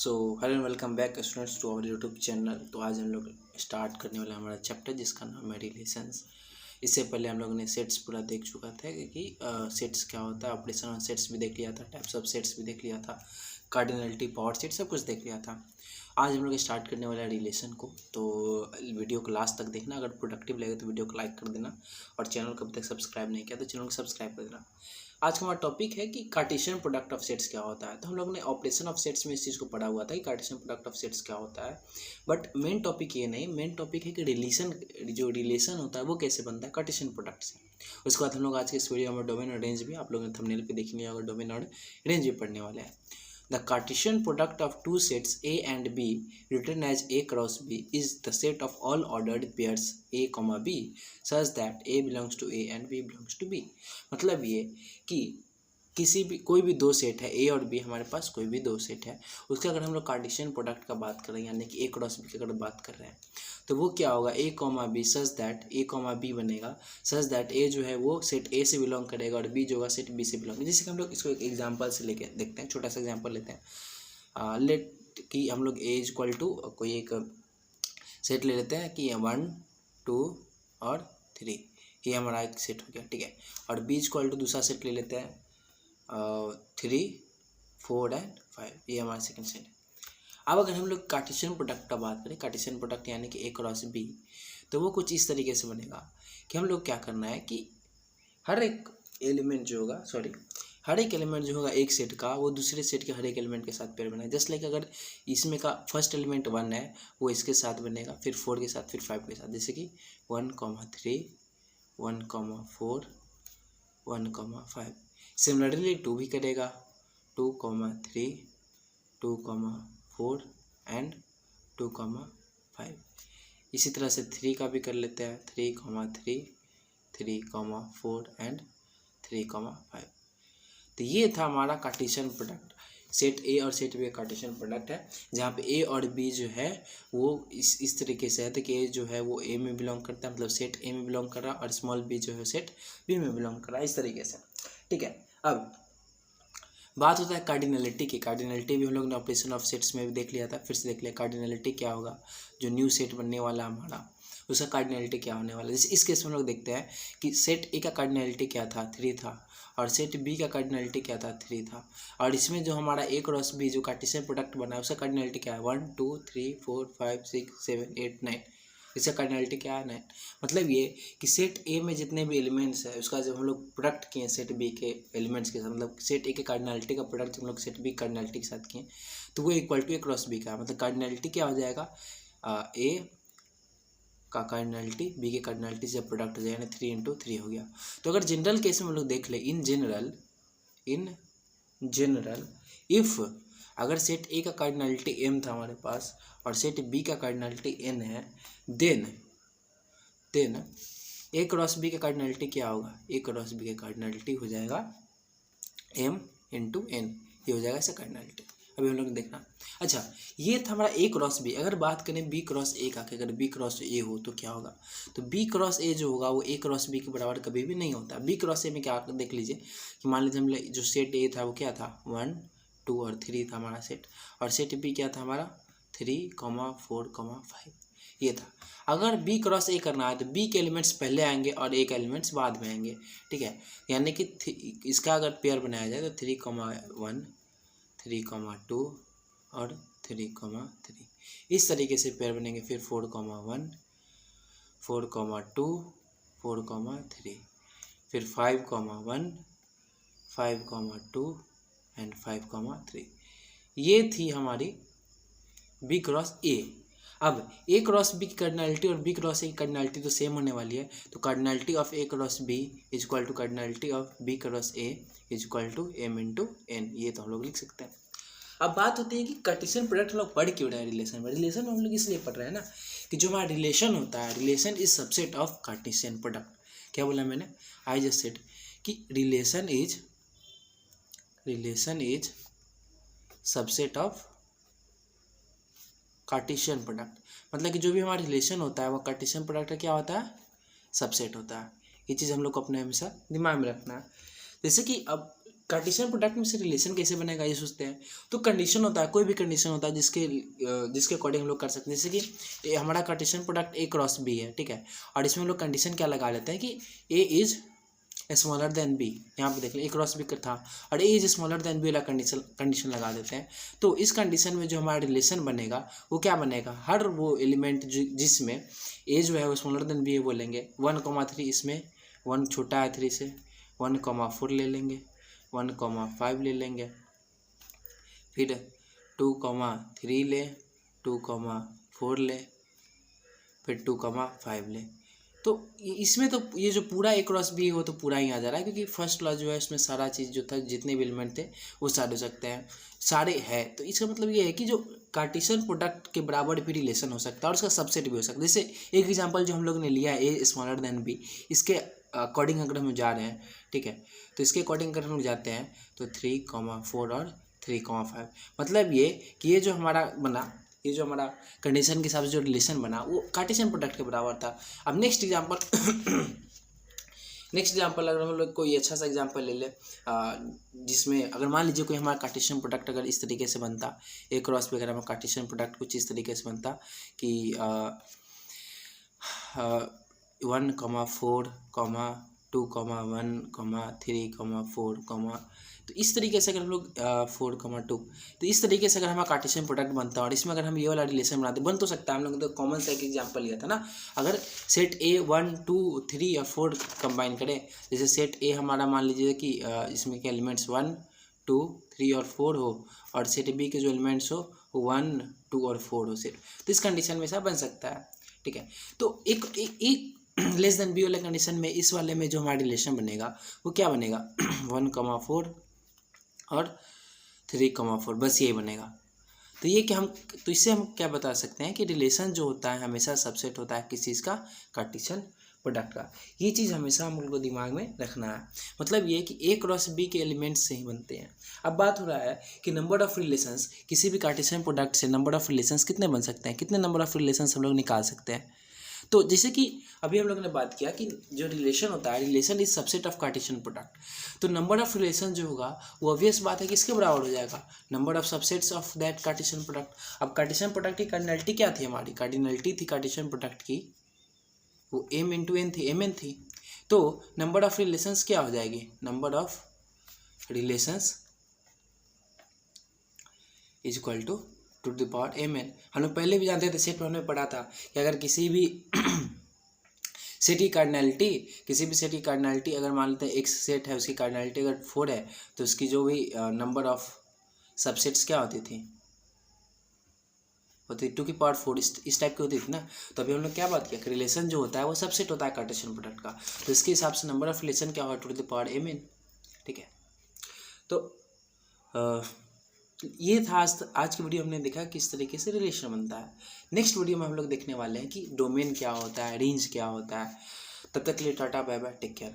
So hello and welcome back students to our YouTube channel. तो आज हम लोग स्टार्ट करने वाला हमारा चैप्टर जिसका नाम है रिलेशंस। इससे पहले हम लोगों ने सेट्स पूरा देख चुका था कि सेट्स क्या होता है, ऑपरेशन ऑन सेट्स भी देख लिया था, टाइप्स ऑफ सेट्स भी देख लिया था, कार्डिनलिटी, पावर सेट सब कुछ देख लिया था। आज हम लोग स्टार्ट करने वाला है रिलेशन को। तो वीडियो को लास्ट तक देखना, अगर प्रोडक्टिव लगे तो वीडियो को लाइक कर देना और चैनल को अभी तक सब्सक्राइब नहीं किया तो चैनल को सब्सक्राइब कर देना। आज का हमारा टॉपिक है कि कार्टेशियन प्रोडक्ट ऑफ सेट्स क्या होता है। तो हम लोग ने ऑपरेशन ऑफ सेट्स में इस चीज़ को पढ़ा हुआ था कि कार्टेशियन प्रोडक्ट ऑफ सेट्स क्या होता है, बट मेन टॉपिक ये नहीं, मेन टॉपिक है कि रिलेशन होता है वो कैसे बनता है कार्टेशियन प्रोडक्ट से। उसके बाद हम लोग आज के इस वीडियो में डोमेन और रेंज भी, आप लोगों ने थंबनेल पे देख लिया होगा, डोमेन और रेंज भी पढ़ने वाले हैं। The Cartesian product of two sets A and B written as A cross B is the set of all ordered pairs A, B such that A belongs to A and B belongs to B। मतलब ये कि कोई भी दो set है ए और B, हमारे पास कोई भी दो सेट है, उसका अगर हम लोग कार्टेशियन प्रोडक्ट का बात कर रहे हैं यानी कि ए क्रॉस बी की अगर बात कर रहे हैं तो वो क्या होगा, A comma B such that A comma B बनेगा, सच दैट ए जो है वो सेट ए से बिलोंग करेगा और बी जो होगा सेट बी से बिलोंग करेगा। जैसे कि हम लोग इसको एक एग्जाम्पल से लेके देखते हैं, छोटा सा एग्जाम्पल लेते हैं। लेट कि हम लोग ए इज इक्वल टू कोई एक सेट ले लेते हैं कि 1 2 और 3, ये हमारा एक सेट हो गया, ठीक है। और बी इज इक्वल टू दूसरा सेट ले लेते हैं 3 4 एंड 5, ये हमारा सेकंड सेट है। अब अगर हम लोग कार्टेशियन प्रोडक्ट का बात करें, कार्टेशियन प्रोडक्ट यानी कि ए क्रॉस बी, तो वो कुछ इस तरीके से बनेगा कि हम लोग क्या करना है कि हर एक एलिमेंट जो होगा एक सेट का, वो दूसरे सेट के हर एक एलिमेंट के साथ पेयर बनाए। जस्ट लाइक अगर इसमें का फर्स्ट एलिमेंट 1 है वो इसके साथ बनेगा, फिर 4 के साथ, फिर 5 के साथ, जैसे कि 1, 3 1, 4 1, 5। सिमिलरली 2 भी करेगा, 2, 3 2, 4 एंड 2, 5। इसी तरह से 3 का भी कर लेते हैं, 3, 3 3, 4 एंड 3, 5। तो ये था हमारा कार्टेशियन प्रोडक्ट। सेट ए और सेट बी का कार्टेशियन प्रोडक्ट है, जहाँ पे ए और बी जो है वो इस तरीके से है, तो कि ए जो है वो ए में बिलोंग करता है, मतलब सेट ए में बिलोंग कर रहा है, और स्मॉल बी जो है सेट बी में बिलोंग कर रहा है, इस तरीके से, ठीक है। अब बात होता है कार्डिनलिटी की। कार्डिनलिटी भी हम लोग ने ऑपरेशन ऑफ सेट्स में भी देख लिया था, फिर से देख लिया। कार्डिनलिटी क्या होगा, जो न्यू सेट बनने वाला हमारा, उसका कार्डिनलिटी क्या होने वाला है। जैसे इस केस में हम लोग देखते हैं कि सेट ए का कार्डिनलिटी क्या था, 3 था, और सेट बी का कार्डिनलिटी क्या था, 3 था। और इसमें जो हमारा ए क्रॉस बी जो कार्टेशियन प्रोडक्ट बना है उसका कार्डिनलिटी क्या है, 1 2 3 4 5 6 7 8 9, इसका कार्डिनलिटी क्या है, 9। मतलब ये कि सेट ए में जितने भी एलिमेंट्स है उसका जब हम लोग प्रोडक्ट किए सेट बी के एलिमेंट्स के साथ, मतलब सेट ए के कार्डिनलिटी का प्रोडक्ट हम लोग सेट बी कार्डिनलिटी के साथ किए, तो वो equal to A cross B का, मतलब कार्डिनलिटी क्या हो जाएगा, ए का कार्डिनलिटी बी के कार्डिनलिटी से प्रोडक्ट हो जाएगा, 3 × 3 हो गया। तो अगर जनरल केस में हम लोग देख ले, इन जनरल इफ़ अगर सेट ए का कार्डिनलिटी m था हमारे पास और सेट बी का कार्डिनलिटी n है, देन ए क्रॉस बी का कार्डिनलिटी क्या होगा, ए क्रॉस बी का कार्डिनलिटी हो जाएगा m × n, ये हो जाएगा इसका कार्डिनलिटी। अभी हम लोग देखना। अच्छा, ये था हमारा ए क्रॉस बी। अगर बात करें बी क्रॉस ए का, अगर बी क्रॉस ए हो तो क्या होगा, तो बी क्रॉस ए जो होगा वो ए क्रॉस बी के बराबर कभी भी नहीं होता। बी क्रॉस ए में क्या देख लीजिए कि मान लीजिए हम जो सेट ए था वो क्या था, 1 2 और 3 था हमारा सेट, और सेट बी क्या था हमारा 3, 4, 5, ये था। अगर बी क्रॉस ए करना है तो बी के एलिमेंट्स पहले आएंगे और ए के एलिमेंट्स बाद में आएंगे, ठीक है। यानी कि इसका अगर पेयर बनाया जाए तो 3, 1 3, 2 और 3, 3, इस तरीके से पेयर बनेंगे। फिर 4, 1 4, 2 4, 3, फिर 5, 1 5, 2 एंड 5, 3। ये थी हमारी बी क्रॉस ए। अब ए क्रॉस बी की कार्डिनलिटी और बी क्रॉस ए की कार्डिनलिटी तो सेम होने वाली है, तो cardinality of A cross B is equal to cardinality of B cross A is equal to m × n, ये तो हम लोग लिख सकते हैं। अब बात होती है कि कार्टेशियन प्रोडक्ट हम लोग पढ़ क्यों रहे हैं रिलेशन में। रिलेशन हम लोग इसलिए पढ़ रहे हैं ना कि जो हमारा रिलेशन होता है, relation is subset of Cartesian product. क्या बोला मैंने, आई जस्ट सेड कि relation is subset of Cartesian product. मतलब कि जो भी हमारा रिलेशन होता है वो कार्टेशियन प्रोडक्ट का क्या होता है, सबसेट होता है। ये चीज़ हम लोग को अपने हमेशा दिमाग में रखना है। जैसे कि अब कार्टेशियन प्रोडक्ट में से रिलेशन कैसे बनेगा ये सोचते हैं। तो कंडीशन होता है, कोई भी कंडीशन होता है जिसके अकॉर्डिंग हम लोग कर सकते हैं। जैसे कि हमारा Cartesian product A cross B है, ठीक है, और इसमें हम लोग कंडीशन क्या लगा लेते हैं कि A is smaller than B। यहाँ पे देख लें A क्रॉस B था और A is smaller than B वाला कंडीशन लगा देते हैं। तो इस कंडीशन में जो हमारा रिलेशन बनेगा वो क्या बनेगा, हर वो एलिमेंट जिसमें A जो है वो स्मॉलर देन B है बोलेंगे 1,3, इसमें 1 छोटा है 3 से, 1,4 ले लेंगे, 1,5 ले लेंगे, फिर 2,3 ले, 2,4 ले, फिर 2,5 ले। तो इसमें तो ये जो पूरा A क्रॉस B हो तो पूरा ही आ जा रहा है, क्योंकि फर्स्ट लॉ जो है उसमें सारा चीज़ जो था, जितने भी एलिमेंट थे वो सारे हो सकते हैं, सारे है। तो इसका मतलब ये है कि जो कार्टेशियन प्रोडक्ट के बराबर भी रिलेशन हो सकता है और उसका सबसेट भी हो सकता है। जैसे एक एग्जांपल जो हम लोग ने लिया है A स्मॉलर देन B, इसके अकॉर्डिंग अगर हम जा रहे हैं, ठीक है, तो इसके अकॉर्डिंग अगर हम लोग जाते हैं तो 3,4 और 3,5, मतलब ये कि ये जो हमारा बना, ये जो हमारा कंडीशन के हिसाब से जो रिलेशन बना वो कार्टेशियन प्रोडक्ट के बराबर था। अब नेक्स्ट एग्जांपल अगर हम लोग कोई अच्छा सा एग्जांपल ले ले, जिसमें अगर मान लीजिए कोई हमारा कार्टेशियन प्रोडक्ट अगर इस तरीके से बनता, A क्रॉस B अगर हमारा कार्टेशियन प्रोडक्ट कुछ इस तरीके से बनता कि 1,4, 2,1, 3,4, तो इस तरीके से अगर हम लोग 4,2, तो इस तरीके से अगर हमारा कार्टेशियन प्रोडक्ट बनता है और इसमें अगर हम ये वाला रिलेशन बनाते, बन तो सकता है। हम लोग तो कॉमन सा एक एग्जांपल लिया था ना, अगर सेट A 1, 2, 3 और 4 कंबाइन करें, जैसे सेट A हमारा मान लीजिए कि इसमें के एलिमेंट्स 1, 2, 3 और 4 हो और सेट B के जो एलिमेंट्स हो 1, 2 और 4 हो सेट, तो इस कंडीशन में ऐसा बन सकता है, ठीक है। तो एक लेस देन B वाले कंडीशन में इस वाले में जो हमारा रिलेशन बनेगा वो क्या बनेगा 1,4 और 3,4, बस ये बनेगा। तो ये कि हम, तो इससे हम क्या बता सकते हैं कि रिलेशन जो होता है हमेशा सबसेट होता है किस चीज़ का, कार्टेशियन प्रोडक्ट का। ये चीज़ हमेशा हम लोग को दिमाग में रखना है। मतलब ये कि A क्रॉस B के एलिमेंट्स से ही बनते हैं। अब बात हो रहा है कि नंबर ऑफ रिलेशंस, किसी भी कार्टेशियन प्रोडक्ट से नंबर ऑफ रिलेशंस कितने बन सकते हैं, कितने नंबर ऑफ रिलेशंस हम लोग निकाल सकते हैं। तो जैसे कि अभी हम लोग ने बात किया कि जो रिलेशन होता है, relation is subset of Cartesian product. तो नंबर ऑफ रिलेशन जो होगा वो ऑब्वियस बात है कि किसके बराबर हो जाएगा, number of subsets of that Cartesian product. अब कार्टेशियन प्रोडक्ट की कार्डिनलिटी क्या थी, हमारी कार्डिनलिटी थी कार्टेशियन प्रोडक्ट की वो m इंटू n थी, mn थी। तो नंबर ऑफ रिलेशंस क्या हो जाएगी, number of relations is equal to the power mn। हम लोग पहले भी जानते थे, सेट में हमने पढ़ा था कि अगर किसी भी सेट की कार्डिनलिटी, किसी भी सेट की कार्डिनलिटी अगर मान लेते हैं एक सेट है, उसकी कार्डिनलिटी अगर 4 है तो उसकी जो भी नंबर ऑफ सबसेट्स क्या होती थी, होती 2 की पावर 4, इस टाइप की होती थी ना। तो अभी हम लोग क्या बात किया कि रिलेशन जो होता है वो सबसेट होता है कार्टेशियन प्रोडक्ट का, तो इसके हिसाब से नंबर ऑफ रिलेशन क्या होगा 2 टू द पावर mn, ठीक है। तो ये था आज की वीडियो, हमने देखा किस तरीके से रिलेशन बनता है। नेक्स्ट वीडियो में हम लोग देखने वाले हैं कि डोमेन क्या होता है, रेंज क्या होता है। तब तक के लिए टाटा, बाय बाय, टेक केयर।